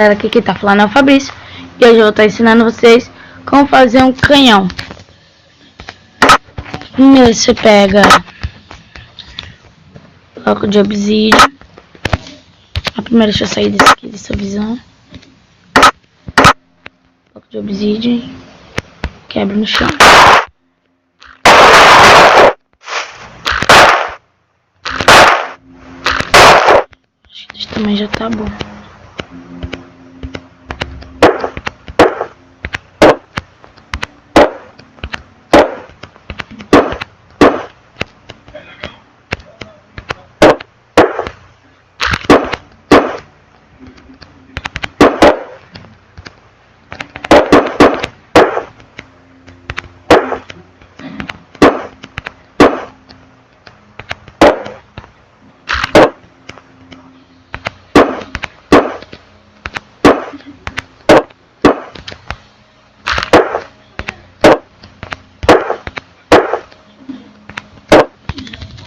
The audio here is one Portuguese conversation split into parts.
Galera, aqui quem tá falando é o Fabrício. E hoje eu vou estar ensinando vocês como fazer um canhão. Primeiro você pega bloco de obsidian. Primeiro deixa eu sair desse aqui, dessa visão. Bloco de obsidian. Quebra no chão. Acho que esse também já tá bom.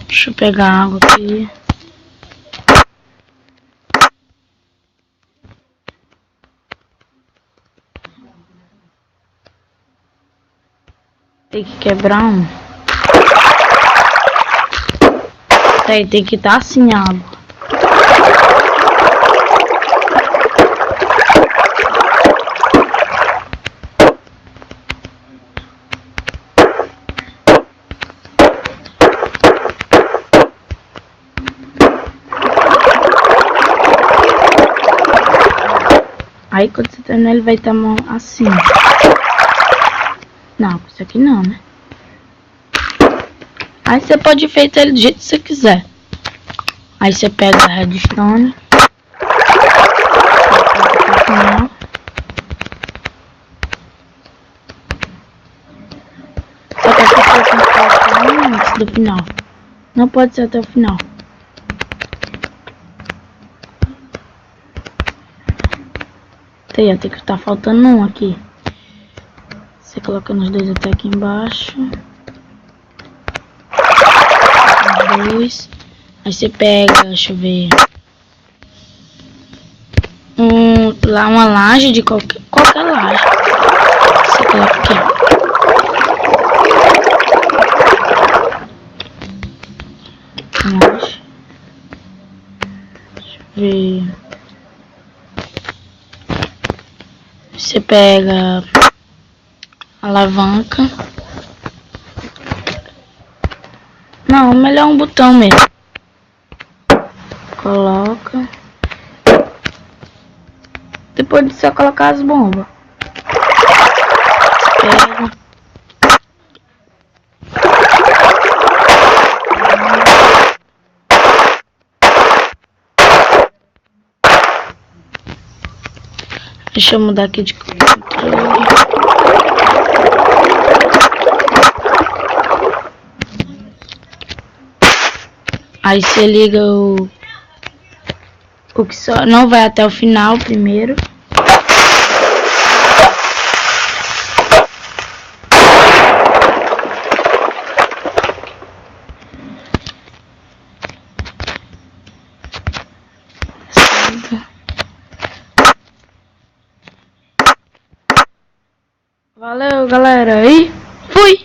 Deixa eu pegar água aqui. Tem que quebrar um. Aí tem que estar assim a água. Aí quando você terminar ele vai estar assim. Não, isso aqui não, né? Aí você pode feito ele do jeito que você quiser. Aí você pega a redstone. Só que essa coisa tem que colocar antes do final. Não pode ser até o final. Tem que estar faltando um aqui. Você coloca nos dois até aqui embaixo. Dois. Aí você pega, deixa eu ver. Lá uma laje de qualquer laje. Você coloca aqui. Laje. Deixa eu ver. Você pega a alavanca. Não, melhor um botão mesmo. Coloca. Depois de você colocar as bombas. Pega. Deixa eu mudar aqui de controle. Aí você liga o que só não vai até o final primeiro. Valeu, galera, e fui!